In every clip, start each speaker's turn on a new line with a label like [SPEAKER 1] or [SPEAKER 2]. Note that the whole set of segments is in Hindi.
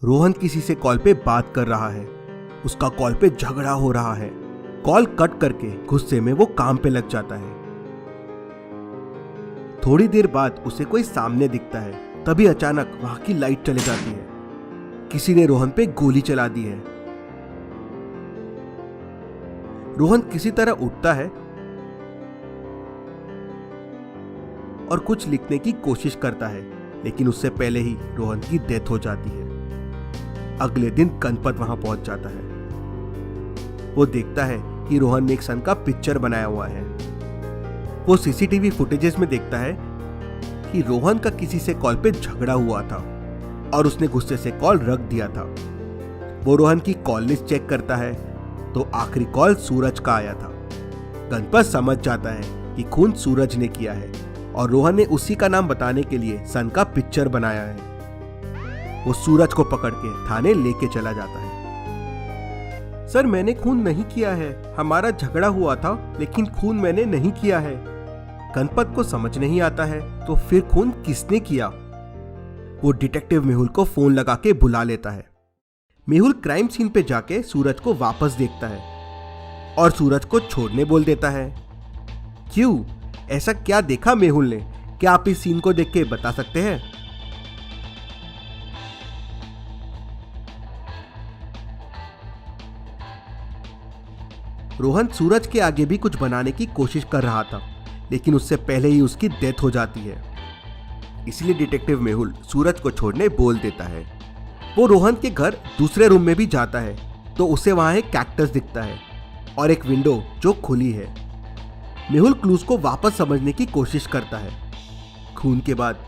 [SPEAKER 1] रोहन किसी से कॉल पे बात कर रहा है। उसका कॉल पे झगड़ा हो रहा है। कॉल कट करके गुस्से में वो काम पे लग जाता है। थोड़ी देर बाद उसे कोई सामने दिखता है। तभी अचानक वहां की लाइट चली जाती है। किसी ने रोहन पे गोली चला दी है। रोहन किसी तरह उठता है और कुछ लिखने की कोशिश करता है, लेकिन उससे पहले ही रोहन की डेथ हो जाती है। अगले दिन गणपत वहां पहुंच जाता है। वो देखता है कि रोहन ने एक सन का पिक्चर बनाया हुआ है। वो सीसीटीवी फुटेजेस में देखता है कि रोहन का किसी से कॉल पे झगड़ा हुआ था और उसने गुस्से से कॉल रख दिया था। वो रोहन की कॉल लिस्ट चेक करता है तो आखिरी कॉल सूरज का आया था। गणपत समझ जाता है कि खून सूरज ने किया है और रोहन ने उसी का नाम बताने के लिए सन का पिक्चर बनाया है। वो सूरज को पकड़ के थाने लेके चला जाता है। सर, मैंने खून नहीं किया है। हमारा झगड़ा हुआ था, लेकिन खून मैंने नहीं किया है। गणपत को समझ नहीं आता है तो फिर खून किसने किया। वो डिटेक्टिव मेहुल को फोन लगा के बुला लेता है। मेहुल क्राइम सीन पे जाके सूरज को वापस देखता है और सूरज को छोड़ने बोल देता है। क्यों? ऐसा क्या देखा मेहुल ने? क्या आप इस सीन को देख के बता सकते हैं? रोहन सूरज के आगे भी कुछ बनाने की कोशिश कर रहा था, लेकिन उससे पहले ही उसकी डेथ हो जाती है। इसलिए डिटेक्टिव मेहुल सूरज को छोड़ने बोल देता है। वो रोहन के घर दूसरे रूम में भी जाता है तो उसे वहां एक कैक्टस दिखता है और एक विंडो जो खुली है। मेहुल क्लूज को वापस समझने की कोशिश करता है। खून के बाद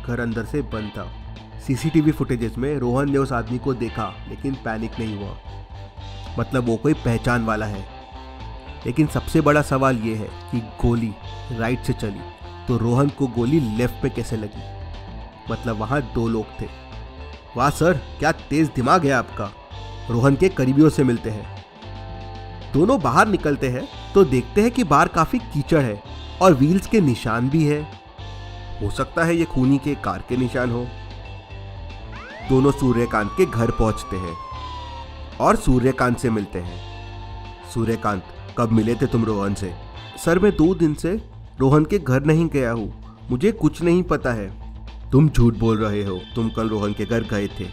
[SPEAKER 1] घर अंदर से बंद था। सीसीटीवी फुटेजेस में रोहन ने उस आदमी को देखा, लेकिन पैनिक नहीं हुआ। मतलब वो कोई पहचान वाला है। लेकिन सबसे बड़ा सवाल ये है कि गोली राइट से चली तो रोहन को गोली लेफ्ट पे कैसे लगी? मतलब वहां दो लोग थे। वाह सर, क्या तेज दिमाग है आपका। रोहन के करीबियों से मिलते हैं। दोनों बाहर निकलते हैं तो देखते हैं कि बाहर काफी कीचड़ है और व्हील्स के निशान भी है। हो सकता है ये खूनी के कार के निशान हो। दोनों सूर्यकांत के घर पहुंचते हैं और सूर्यकांत से मिलते हैं। सूर्यकांत, कब मिले थे तुम रोहन से? सर, मैं 2 दिन से रोहन के घर नहीं गया हूँ। मुझे कुछ नहीं पता है। तुम झूठ बोल रहे हो। तुम कल रोहन के घर गए थे।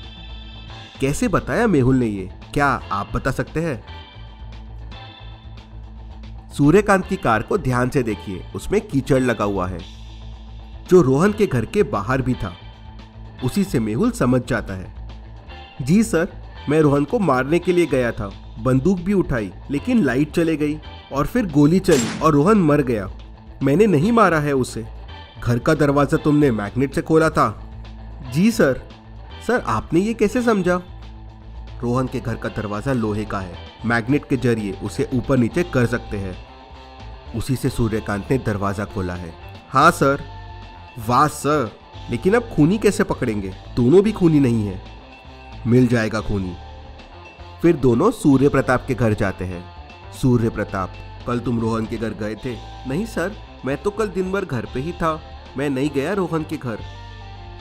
[SPEAKER 1] कैसे बताया मेहुल ने ये? क्या आप बता सकते हैं? सूर्यकांत की कार को ध्यान से देखिए। उसमें कीचड़ लगा हुआ है जो रोहन के घर के बाहर भी था। उसी से मेहुल समझ जाता है। जी सर, मैं रोहन को मारने के लिए गया था। बंदूक भी उठाई, लेकिन लाइट चले गई और फिर गोली चली और रोहन मर गया। मैंने नहीं मारा है उसे। घर का दरवाजा तुमने मैग्नेट से खोला था? जी सर। सर, आपने ये कैसे समझा? रोहन के घर का दरवाजा लोहे का है। मैग्नेट के जरिए उसे ऊपर नीचे कर सकते हैं। उसी से सूर्यकांत ने दरवाजा खोला है। हाँ सर। वाह सर, लेकिन अब खूनी कैसे पकड़ेंगे? दोनों भी खूनी नहीं है। मिल जाएगा खूनी। फिर दोनों सूर्य प्रताप के घर जाते हैं। सूर्य प्रताप, कल तुम रोहन के घर गए थे? नहीं सर, मैं तो कल दिन भर घर पे ही था। मैं नहीं गया रोहन के घर।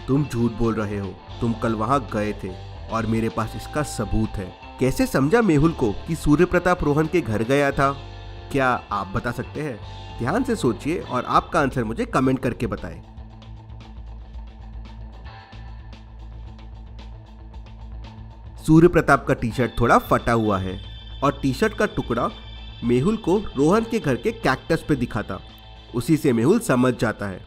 [SPEAKER 1] तुम झूठ बोल रहे हो। तुम कल वहां गए थे और मेरे पास इसका सबूत है। कैसे समझा मेहुल को कि सूर्य प्रताप रोहन के घर गया था? क्या आप बता सकते हैं? ध्यान से सोचिए और आपका आंसर मुझे कमेंट करके बताएं। सूर्य प्रताप का टी शर्ट थोड़ा फटा हुआ है और टी शर्ट का टुकड़ा मेहुल को रोहन के घर के कैक्टस पे दिखा था। उसी से मेहुल समझ जाता है।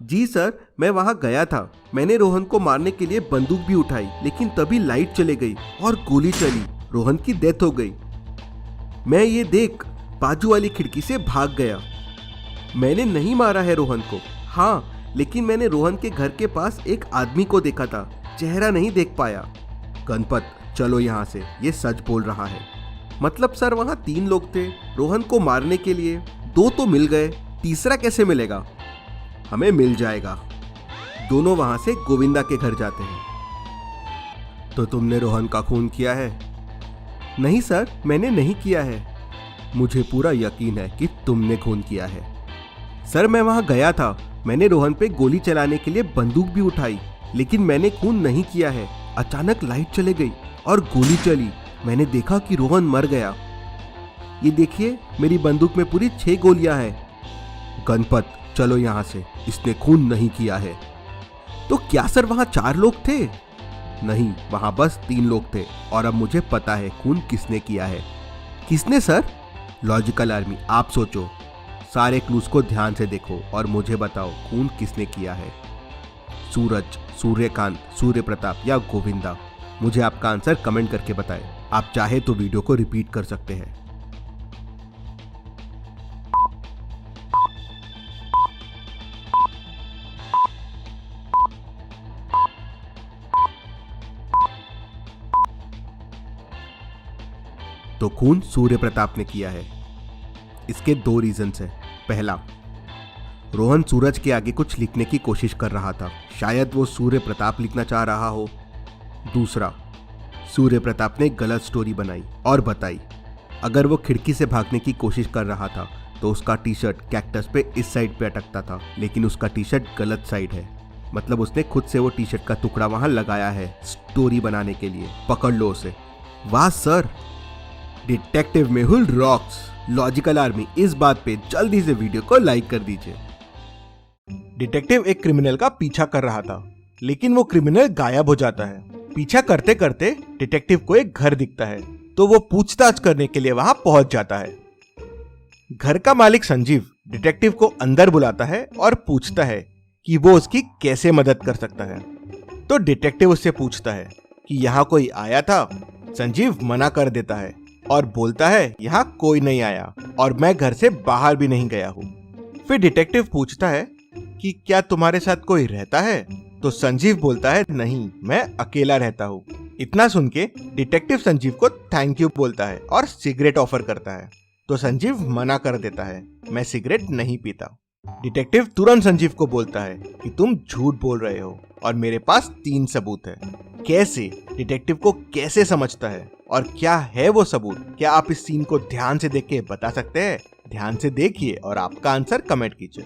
[SPEAKER 1] जी सर, मैं वहां गया था। मैंने रोहन को मारने के लिए बंदूक भी उठाई, लेकिन तभी लाइट चले गई और गोली चली। रोहन की डेथ हो गई। मैं ये देख बाजू वाली खिड़की से भाग गया। मैंने नहीं मारा है रोहन को। हाँ, लेकिन मैंने रोहन के घर के पास एक आदमी को देखा था। चेहरा नहीं देख पाया। गणपत, चलो यहाँ से। ये सच बोल रहा है। मतलब सर, वहां 3 लोग थे रोहन को मारने के लिए। 2 तो मिल गए, तीसरा कैसे मिलेगा? हमें मिल जाएगा। दोनों वहां से गोविंदा के घर जाते हैं। तो तुमने रोहन का खून किया है? नहीं सर, मैंने नहीं किया है। मुझे पूरा यकीन है कि तुमने खून किया है। सर, मैं वहां गया था। मैंने रोहन पे गोली चलाने के लिए बंदूक भी उठाई, लेकिन मैंने खून नहीं किया है। अचानक लाइट चले गई और गोली चली। मैंने देखा कि रोहन मर गया। ये देखिए, मेरी बंदूक में पूरी 6 गोलियां हैं। गणपत, चलो यहाँ से, इसने खून नहीं किया है। तो क्या सर वहाँ 4 लोग थे? नहीं, वहाँ बस 3 लोग थे और अब मुझे पता है खून किसने किया है। किसने सर? लॉजिकल आर्मी, आप सोचो, सारे क्लूज को ध्यान से देखो और मुझे बताओ खून किसने किया है। सूरज, सूर्यकांत, सूर्य प्रताप या गोविंदा? मुझे आपका आंसर कमेंट करके बताएं। आप चाहे तो वीडियो को रिपीट कर सकते हैं। तो खून सूर्य प्रताप ने किया है। इसके 2 रीजंस हैं। पहला, रोहन सूरज के आगे कुछ लिखने की कोशिश कर रहा था, शायद वो सूर्य प्रताप लिखना चाह रहा हो। दूसरा, सूर्य प्रताप ने गलत स्टोरी बनाई और बताई। अगर वो खिड़की से भागने की कोशिश कर रहा था तो उसका टी शर्ट कैक्टस पे इस साइड पे अटकता था, लेकिन उसका टी शर्ट गलत साइड है। मतलब उसने खुद से वो टी शर्ट का टुकड़ा वहां लगाया है स्टोरी बनाने के लिए। पकड़ लो उसे। वाह sir, detective Mehul rocks. Logical army, इस बात पे जल्दी से वीडियो को लाइक कर दीजिए। डिटेक्टिव एक क्रिमिनल का पीछा कर रहा था, लेकिन वो क्रिमिनल गायब हो जाता है। पीछा करते करते डिटेक्टिव को एक घर दिखता है, तो वो पूछताछ करने के लिए वहां पहुंच जाता है। घर का मालिक संजीव डिटेक्टिव को अंदर बुलाता है और पूछता है कि वो उसकी कैसे मदद कर सकता है। तो डिटेक्टिव उससे पूछता है कि यहाँ कोई आया था। संजीव मना कर देता है और बोलता है यहाँ कोई नहीं आया और मैं घर से बाहर भी नहीं गया हूँ। फिर डिटेक्टिव पूछता है कि क्या तुम्हारे साथ कोई रहता है? तो संजीव बोलता है नहीं, मैं अकेला रहता हूँ। इतना सुन के डिटेक्टिव संजीव को थैंक यू बोलता है और सिगरेट ऑफर करता है। तो संजीव मना कर देता है, मैं सिगरेट नहीं पीता। डिटेक्टिव तुरंत संजीव को बोलता है कि तुम झूठ बोल रहे हो और मेरे पास 3 सबूत है। कैसे? डिटेक्टिव को कैसे समझता है और क्या है वो सबूत? क्या आप इस सीन को ध्यान से देख के बता सकते हैं? ध्यान से देखिए और आपका आंसर कमेंट कीजिए।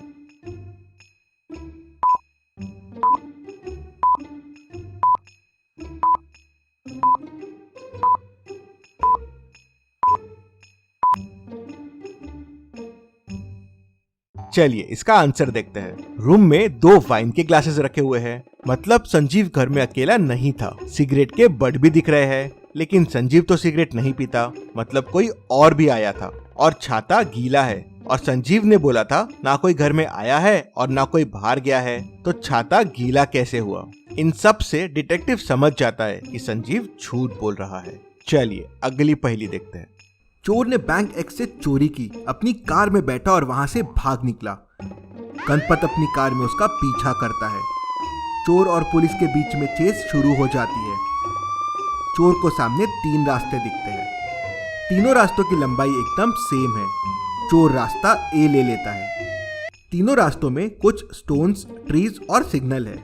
[SPEAKER 1] चलिए इसका आंसर देखते हैं। रूम में 2 वाइन के ग्लासेस रखे हुए हैं, मतलब संजीव घर में अकेला नहीं था। सिगरेट के बट भी दिख रहे हैं, लेकिन संजीव तो सिगरेट नहीं पीता, मतलब कोई और भी आया था। और छाता गीला है और संजीव ने बोला था ना कोई घर में आया है और ना कोई बाहर गया है, तो छाता गीला कैसे हुआ? इन सब से डिटेक्टिव समझ जाता है कि संजीव झूठ बोल रहा है। चलिए अगली पहेली देखते हैं। चोर ने बैंक एक्स से चोरी की, अपनी कार में बैठा और वहां से भाग निकला। गणपत अपनी कार में उसका पीछा करता है। चोर और पुलिस के बीच में चेस शुरू हो जाती है। चोर को सामने 3 रास्ते दिखते हैं। तीनों रास्तों की लंबाई एकदम सेम है। चोर रास्ता ए ले लेता है। तीनों रास्तों में कुछ स्टोन्स, ट्रीज और सिग्नल है।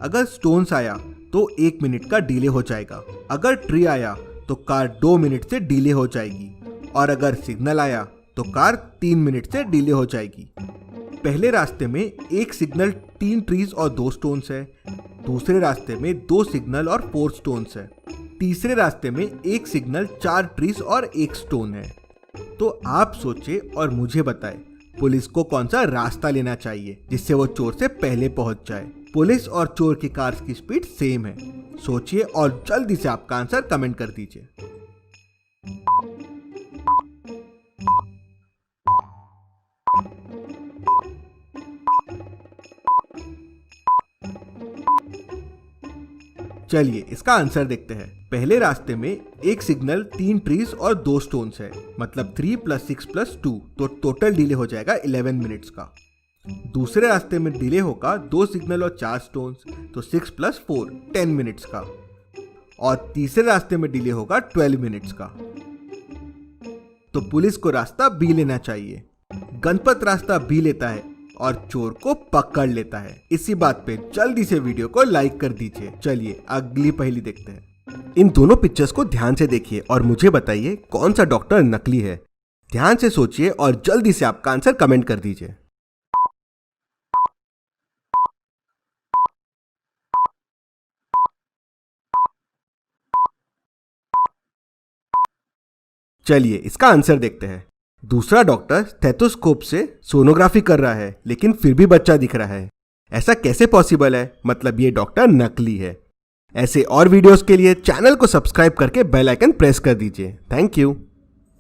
[SPEAKER 1] अगर स्टोन्स आया तो 1 मिनट का डिले हो जाएगा। अगर ट्री आया तो कार 2 मिनट से डिले हो जाएगी और अगर सिग्नल आया तो कार 3 मिनट से डिले हो जाएगी। पहले रास्ते में 1 सिग्नल, 3 ट्रीज और 2 स्टोन्स है। दूसरे रास्ते में 2 सिग्नल और 4 स्टोन्स है। तीसरे रास्ते में 1 सिग्नल, 4 ट्रीज और 1 स्टोन है। तो आप सोचे और मुझे बताएं, पुलिस को कौन सा रास्ता लेना चाहिए जिससे वो चोर से पहले पहुंच जाए? पुलिस और चोर की कार की स्पीड सेम है। सोचिए और जल्दी से आपका आंसर कमेंट कर दीजिए। चलिए इसका आंसर देखते हैं। पहले रास्ते में 1 सिग्नल, 3 ट्रीज और 2 स्टोन्स है, मतलब 3 + 6 + 2, तो टोटल डिले हो जाएगा 11 मिनट्स का। दूसरे रास्ते में डिले होगा 2 सिग्नल और 4 स्टोन्स, तो 6 + 4 10 मिनट्स का। और तीसरे रास्ते में डिले होगा 12 मिनट्स का। तो पुलिस को रास्ता बी लेना चाहिए। गणपत रास्ता बी लेता है और चोर को पकड़ लेता है। इसी बात पे जल्दी से वीडियो को लाइक कर दीजिए। चलिए अगली पहेली देखते हैं। इन दोनों पिक्चर्स को ध्यान से देखिए और मुझे बताइए कौन सा डॉक्टर नकली है। ध्यान से सोचिए और जल्दी से आपका आंसर कमेंट कर दीजिए। चलिए इसका आंसर देखते हैं। दूसरा डॉक्टर स्टेथोस्कोप से सोनोग्राफी कर रहा है लेकिन फिर भी बच्चा दिख रहा है। ऐसा कैसे पॉसिबल है? मतलब ये डॉक्टर नकली है। ऐसे और वीडियोस के लिए चैनल को सब्सक्राइब करके बेल आइकन प्रेस कर दीजिए। Thank you.